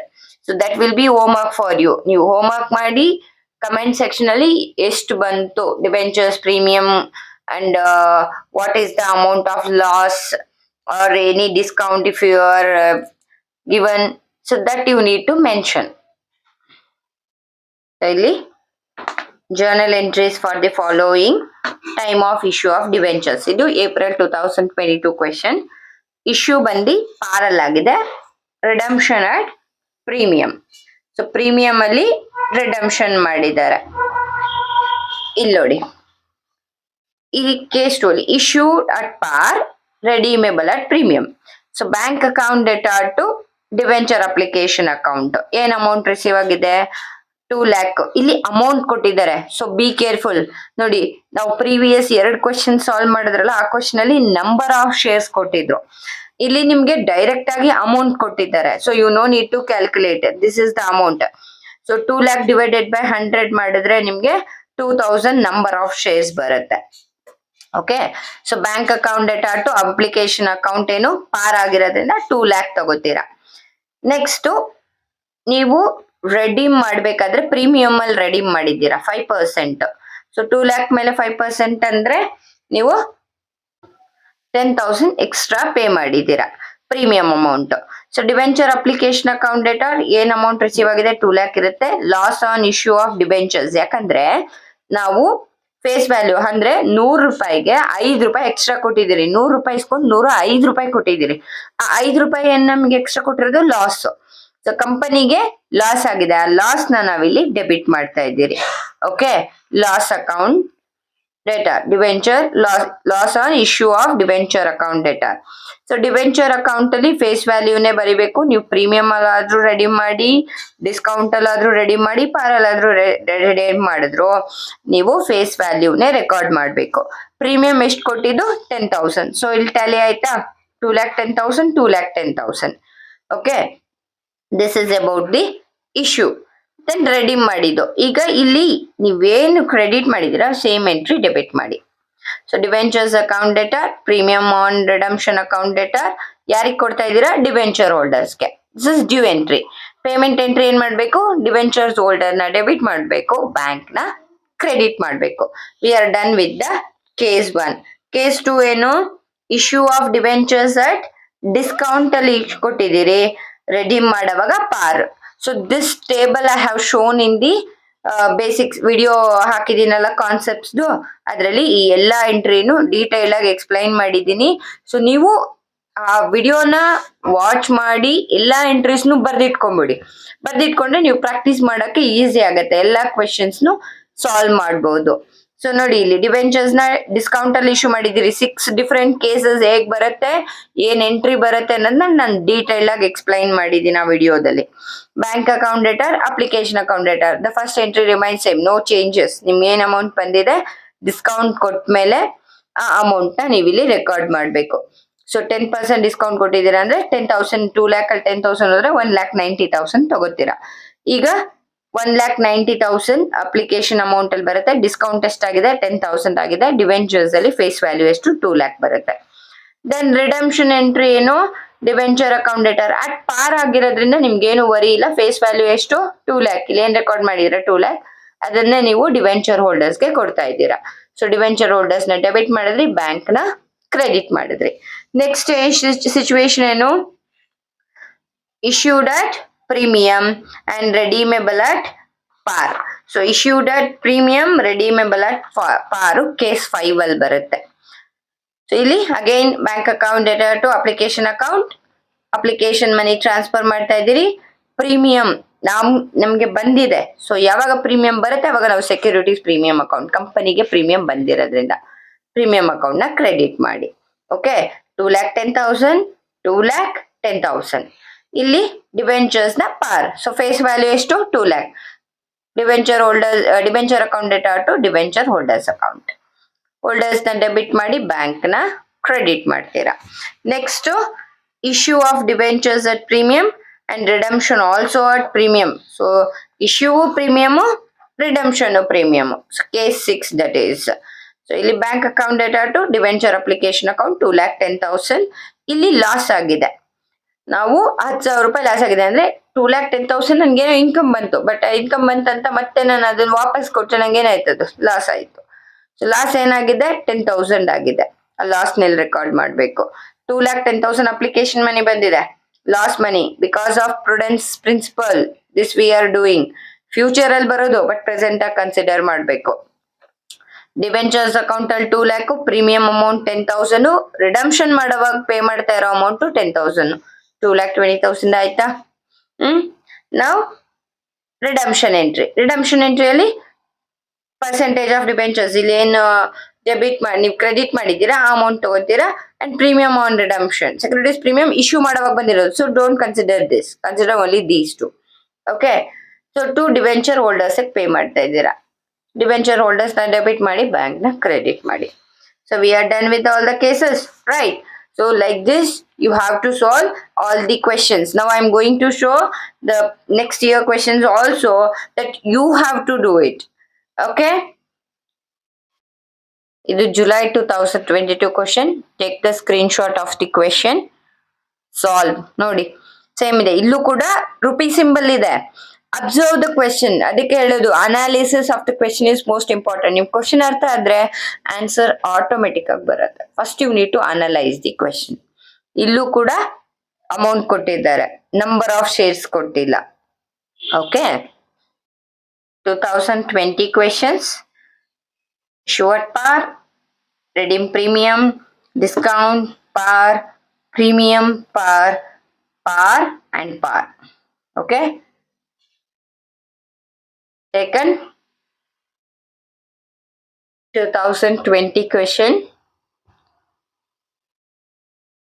So that will be homework for you. ನೀವು homework ಮಾಡಿ comment section ಅಲ್ಲಿ ಎಷ್ಟು ಬಂತು debentures premium and what is the amount of loss or any discount if you are given, so that you need to mention. Daily journal entries for the following time of issue of debentures. Idu April 2022 question. Issue ಬಂದು ಪಾರಲ್ ಆಗಿದೆ, redemption at premium. So premium ಅಲ್ಲಿ redemption ಮಾಡಿದ್ದಾರೆ. ಇಲ್ಲಿ ನೋಡಿ, ಈ case ಟೋಲಿ issued at par, redeemable at premium. So bank account debtor to debenture application account. ಏನ್ ಅಮೌಂಟ್ ರಿಸೀವ್ ಆಗಿದೆ? 2 lakh. ಇಲ್ಲಿ ಅಮೌಂಟ್ ಕೊಟ್ಟಿದ್ದಾರೆ. So be careful. ನೋಡಿ, ನಾವು ಪ್ರೀವಿಯಸ್ 2 ಕ್ವಶನ್ ಸಾಲ್ವ್ ಮಾಡಿದ್ರಲ್ಲ, ಆ ಕ್ವಶನ್ ಅಲ್ಲಿ ನಂಬರ್ ಆಫ್ ಶೇರ್ಸ್ ಕೊಟ್ಟಿದ್ರು. ಇಲ್ಲಿ ನಿಮ್ಗೆ ಡೈರೆಕ್ಟ್ ಆಗಿ ಅಮೌಂಟ್ ಕೊಟ್ಟಿದ್ದಾರೆ. So you no need to calculate this is the amount. So 2 lakh divided by 100 ಮಾಡಿದ್ರೆ ನಿಮ್ಗೆ 2000 ನಂಬರ್ ಆಫ್ ಶೇರ್ಸ್ ಬರುತ್ತೆ. Okay, so bank account data to application account ಏನು ಪಾರ್ ಆಗಿರೋದ್ರಿಂದ 2 lakh ತಗೋತೀರಾ. ನೆಕ್ಸ್ಟ್ ನೀವು ರೆಡೀಮ್ ಮಾಡ್ಬೇಕಾದ್ರೆ ಪ್ರೀಮಿಯಂ ಅಲ್ಲಿ ರೆಡೀಮ್ ಮಾಡಿದ್ದೀರಾ 5%. ಸೊ 2 lakh ಮೇಲೆ 5% ಅಂದ್ರೆ ನೀವು 10,000 ಎಕ್ಸ್ಟ್ರಾ ಪೇ ಮಾಡಿದ್ದೀರಾ premium amount. So debenture application account data ಏನ್ ಅಮೌಂಟ್ ರಿಸೀವ್ ಆಗಿದೆ? 2 lakh ಇರುತ್ತೆ. Loss on issue of debentures, ಯಾಕಂದ್ರೆ ನಾವು ಫೇಸ್ ವ್ಯಾಲ್ಯೂ ಅಂದ್ರೆ 100 ರೂಪಾಯಿಗೆ 5 ರೂಪಾಯಿ ಎಕ್ಸ್ಟ್ರಾ ಕೊಟ್ಟಿದ್ದೀರಿ. 100 ರೂಪಾಯಿ ಇಸ್ಕೊಂಡು 105 ರೂಪಾಯಿ ಕೊಟ್ಟಿದ್ದೀರಿ. ಆ 5 ರೂಪಾಯಿ ನಮ್ಗೆ ಎಕ್ಸ್ಟ್ರಾ ಕೊಟ್ಟಿರೋದು ಲಾಸ್. ಸೊ ಕಂಪನಿಗೆ ಲಾಸ್ ಆಗಿದೆ, ಆ ಲಾಸ್ ನ ನಾವಿಲ್ಲಿ ಡೆಬಿಟ್ ಮಾಡ್ತಾ ಇದ್ದೀರಿ. Okay, loss account data debenture loss on issue of debenture account data. So debenture account ಅಲ್ಲಿ ಫೇಸ್ ವ್ಯಾಲ್ಯೂನೇ ಬರಿಬೇಕು. ನೀವು ಪ್ರೀಮಿಯಂ ಅಲ್ಲಾದ್ರೂ ರೆಡಿ ಮಾಡಿ, ಡಿಸ್ಕೌಂಟ್ ಅಲ್ಲಾದ್ರೂ ರೆಡಿ ಮಾಡಿ, ಪಾರಲ್ಲಾದ್ರೂ ರೆಡಿ ಮಾಡಿದ್ರು ನೀವು ಫೇಸ್ ವ್ಯಾಲ್ಯೂನೇ ರೆಕಾರ್ಡ್ ಮಾಡ್ಬೇಕು. ಪ್ರೀಮಿಯಂ ಎಷ್ಟು ಕೊಟ್ಟಿದ್ದು? 10,000. ಸೊ ಇಲ್ಲಿ ಟ್ಯಾಲಿ ಆಯ್ತಾ? 2 lakh 10,000, 2 lakh 10,000. Okay, this is about the issue. Then redeem ಮಾಡಿದ್ದು. ಈಗ ಇಲ್ಲಿ ನೀವೇನು ಕ್ರೆಡಿಟ್ ಮಾಡಿದೀರಾ ಸೇಮ್ ಎಂಟ್ರಿ ಡೆಬಿಟ್ ಮಾಡಿ. So debentures account debtor, premium on redemption account debtor ಯಾರಿಗೆ ಕೊಡ್ತಾ ಇದ್ದೀರಾ? ಡಿವೆಂಚರ್ ಹೋಲ್ಡರ್ಸ್ಗೆ. This is due entry. Payment entry ಏನ್ ಮಾಡ್ಬೇಕು? ಡಿವೆಂಚರ್ಸ್ ಹೋಲ್ಡರ್ ನ ಡೆಬಿಟ್ ಮಾಡಬೇಕು, ಬ್ಯಾಂಕ್ ನ ಕ್ರೆಡಿಟ್ ಮಾಡಬೇಕು. We are done with the case 1. Case 2 ಏನು? Issue of debentures at discount ಅಲ್ಲಿ ಕೊಟ್ಟಿದ್ದೀರಿ, ರೆಡೀಮ್ ಮಾಡುವಾಗ par. So this table I have shown in the basics video ಹಾಕಿದೀನಲ್ಲ ಕಾನ್ಸೆಪ್ಟ್ಸ್ದು, ಅದರಲ್ಲಿ ಈ ಎಲ್ಲಾ ಎಂಟ್ರಿನು ಡೀಟೇಲ್ ಆಗಿ ಎಕ್ಸ್ಪ್ಲೈನ್ ಮಾಡಿದ್ದೀನಿ. ಸೊ ನೀವು ಆ ವಿಡಿಯೋನ ವಾಚ್ ಮಾಡಿ ಎಲ್ಲಾ ಎಂಟ್ರೀಸ್ನು ಬರ್ದಿಟ್ಕೊಂಡ್ರೆ ನೀವು ಪ್ರಾಕ್ಟೀಸ್ ಮಾಡಕ್ಕೆ ಈಸಿ ಆಗತ್ತೆ, ಎಲ್ಲಾ ಕ್ವೆಶನ್ಸ್ನು ಸಾಲ್ವ್ ಮಾಡ್ಬೋದು. ಸೊ ನೋಡಿ, ಇಲ್ಲಿ ಡಿವೆಂಚರ್ಸ್ ನ ಡಿಸ್ಕೌಂಟ್ ಅಲ್ಲಿ ಇಶ್ಯೂ ಮಾಡಿದಿರಿ. 6 ಡಿಫರೆಂಟ್ ಕೇಸಸ್ ಹೇಗ್ ಬರುತ್ತೆ, ಏನ್ ಎಂಟ್ರಿ ಬರುತ್ತೆ ಅನ್ನೋದನ್ನ ನಾನು ಡೀಟೇಲ್ ಆಗಿ ಎಕ್ಸ್ಪ್ಲೈನ್ ಮಾಡಿದ್ದೀನಿ ಆ ವಿಡಿಯೋದಲ್ಲಿ. Bank account debtor, application account debtor, the first entry remain same, no changes. ನಿಮ್ ಏನ್ ಅಮೌಂಟ್ ಬಂದಿದೆ ಡಿಸ್ಕೌಂಟ್ ಕೊಟ್ಮೇಲೆ ಆ ಅಮೌಂಟ್ ನ ನೀವು ಇಲ್ಲಿ ರೆಕಾರ್ಡ್ ಮಾಡ್ಬೇಕು. ಸೊ 10% ಡಿಸ್ಕೌಂಟ್ ಕೊಟ್ಟಿದ್ದೀರಾ ಅಂದ್ರೆ 10,000, 2 lakh ಅಲ್ಲಿ 10,000 ಹೋದ್ರೆ 1,90,000 ತಗೋತೀರಾ. ಈಗ 1,90,000 ಅಪ್ಲಿಕೇಶನ್ ಅಮೌಂಟ್ ಅಲ್ಲಿ ಬರುತ್ತೆ. ಡಿಸ್ಕೌಂಟ್ ಎಷ್ಟಾಗಿದೆ? 10,000 ಆಗಿದೆ. ಡಿವೆಂಚರ್ಸ್ ಅಲ್ಲಿ ಫೇಸ್ ವ್ಯಾಲ್ಯೂ ಎಷ್ಟು? 2 lakh ಬರುತ್ತೆ. ದೆನ್ ರಿಡಂಪ್ಷನ್ ಎಂಟ್ರಿ ಏನು? Debenture account debtor at par ಆಗಿರೋದ್ರಿಂದ ನಿಮ್ಗೆ ಏನು ವರಿ ಇಲ್ಲ. ಫೇಸ್ ವ್ಯಾಲ್ಯೂ ಎಷ್ಟು? 2 lakh. ಇಲ್ಲಿ ಏನ್ ರೆಕಾರ್ಡ್ ಮಾಡಿದ್ರೆ 2 lakh, ಅದನ್ನೇ ನೀವು ಡಿವೆಂಚರ್ ಹೋಲ್ಡರ್ಸ್ ಗೆ ಕೊಡ್ತಾ ಇದ್ದೀರಾ. ಸೊ ಡಿವೆಂಚರ್ ಹೋಲ್ಡರ್ಸ್ ನ ಡೆಬಿಟ್ ಮಾಡಿದ್ರಿ, ಬ್ಯಾಂಕ್ ನ ಕ್ರೆಡಿಟ್ ಮಾಡಿದ್ರಿ. ನೆಕ್ಸ್ಟ್ ಸಿಚುವೇಶನ್ ಏನು? issued at premium and redeemable at par. So issued at premium, redeemable at par, case 5 ಅಲ್ಲಿ ಬರುತ್ತೆ. ಸೊ ಇಲ್ಲಿ again bank account data to application account, application money transfer ಮಾಡ್ತಾ ಇದ್ದೀರಿ. Premium ನಮ್ಗೆ ಬಂದಿದೆ. ಸೊ ಯಾವಾಗ ಪ್ರೀಮಿಯಂ ಬರುತ್ತೆ ಅವಾಗ ನಾವು ಸೆಕ್ಯೂರಿಟೀಸ್ ಪ್ರೀಮಿಯಂ ಅಕೌಂಟ್, ಕಂಪನಿಗೆ ಪ್ರೀಮಿಯಂ ಬಂದಿರೋದ್ರಿಂದ ಪ್ರೀಮಿಯಂ ಅಕೌಂಟ್ ನ ಕ್ರೆಡಿಟ್ ಮಾಡಿ. Okay, 2 lakh 10,000, 2 lakh 10,000. ಇಲ್ಲಿ ಡಿವೆಂಚರ್ಸ್ ನ ಪಾರ್. ಸೊ ಫೇಸ್ ವ್ಯಾಲ್ಯೂ ಎಷ್ಟು? 2 lakh. Debenture account data to debenture holders account. Holders ನ ಡೆಬಿಟ್ ಮಾಡಿ, ಬ್ಯಾಂಕ್ ನ ಕ್ರೆಡಿಟ್ ಮಾಡ್ತೀರಾ. Next issue of debentures at premium and redemption also at premium. So issue premium, redemption premium. Case 6 that is. So ಇಲ್ಲಿ bank account data to debenture application account 2 lakh 10,000. ಇಲ್ಲಿ loss ಆಗಿದೆ, ನಾವು 10,000 ರೂಪಾಯಿ loss ಆಗಿದೆ ಅಂದ್ರೆ 2 lakh 10,000 ನನ್ಗೇನೋ income ಬಂತು. But income ಬಂತಂತ ಮತ್ತೆ ನಾನು ಅದನ್ನ ವಾಪಸ್ ಕೊಟ್ಟರೆ ನಂಗೆ ಏನಾಯ್ತದು? ಲಾಸ್ ಆಯ್ತು. ಸೊ ಲಾಸ್ ಏನಾಗಿದೆ? 10,000 ಆಗಿದೆ. ಆ ಲಾಸ್ ನಲ್ಲಿ ರೆಕಾರ್ಡ್ ಮಾಡಬೇಕು. 2 lakh 10,000 ಅಪ್ಲಿಕೇಶನ್ ಮನಿ ಬಂದಿದೆ, loss money because of prudence principle. This we are doing. Future ಅಲ್ಲಿ ಬರೋದು, ಬಟ್ ಪ್ರೆಸೆಂಟ್ ಆಗಿ ಕನ್ಸಿಡರ್ ಮಾಡಬೇಕು. ಡಿಬೆಂಚರ್ಸ್ ಅಕೌಂಟ್ ಅಲ್ಲಿ 2 lakh, ಪ್ರೀಮಿಯಂ ಅಮೌಂಟ್ 10,000, ರಿಡಂಪ್ಷನ್ ಮಾಡುವಾಗ ಪೇ ಮಾಡ್ತಾ ಇರೋ ಅಮೌಂಟ್ 10,000, 2,20,000 ಆಯ್ತಾ. ನಾವು ರಿಡಂಪ್ಷನ್ ಎಂಟ್ರಿಯಲ್ಲಿ ಪರ್ಸೆಂಟೇಜ್ ಆಫ್ ಡಿಬೆಂಚರ್ಸ್, ಇಲ್ಲಿ ಏನು ಡೆಬಿಟ್ ಮಾಡಿ ನೀವು ಕ್ರೆಡಿಟ್ ಮಾಡಿದ್ದೀರಾ ಆ ಅಮೌಂಟ್ ತಗೋತೀರಾ. And premium on redemption, securities premium issue ಮಾಡುವಾಗ ಬಂದಿರೋದು. So don't consider this, consider only these two. Okay, so 2 debenture holders pay ಮಾಡ್ತಾ ಇದ್ದೀರಾ. ಡಿಬೆಂಚರ್ ಹೋಲ್ಡರ್ಸ್ ನ ಡೆಬಿಟ್ ಮಾಡಿ, ಬ್ಯಾಂಕ್ ನ ಕ್ರೆಡಿಟ್ ಮಾಡಿ. So we are done with all the cases, right? So like this you have to solve all the questions. Now I am going to show the next year questions also, that you have to do it. Okay, ಇದು July 2022 question. Take the screenshot of the question, solve. ನೋಡಿ same ಇದೆ, ಇಲ್ಲೂ ಕೂಡ rupee symbol ಇದೆ. Observe the question, ಅದಕ್ಕೆ ಹೇಳೋದು analysis of the question is most important. ನಿಮ್ question ಅರ್ಥ ಆದ್ರೆ ಆನ್ಸರ್ ಆಟೋಮೆಟಿಕ್ ಆಗಿ ಬರುತ್ತೆ. First you need to analyse the question. ಇಲ್ಲೂ ಕೂಡ ಅಮೌಂಟ್ ಕೊಟ್ಟಿದ್ದಾರೆ, ನಂಬರ್ ಆಫ್ ಶೇರ್ಸ್ ಕೊಟ್ಟಿಲ್ಲ. Okay, 2020 questions. Short par, redeem premium, discount, par, premium, par, par and par. Okay, taken 2020 question.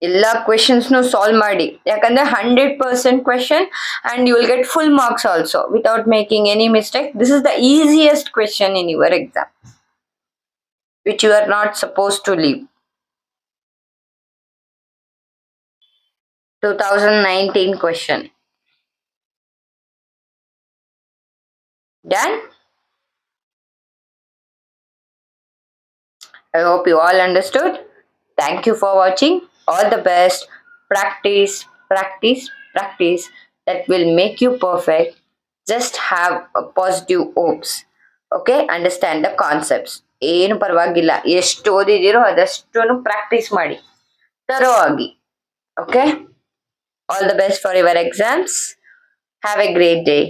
ಎಲ್ಲ ಕ್ವೆಶನ್ಸ್ ಸಾಲ್ವ್ ಮಾಡಿ, ಯಾಕಂದ್ರೆ 100% question and you will get full marks also without making any mistake. This is the easiest question in your exam which you are not supposed to leave. 2019 question. Done? I hope you all understood. Thank you for watching. All the best. Practice, practice, practice. That will make you perfect. Just have a positive hopes. Okay, understand the concepts. ಏನು ಪರವಾಗಿಲ್ಲ, ಎಷ್ಟು ಓದಿದಿರೋ ಅದಷ್ಟು practice ಮಾಡಿ ತರೋವಾಗಿ. Okay, all the best for your exams. Have a great day.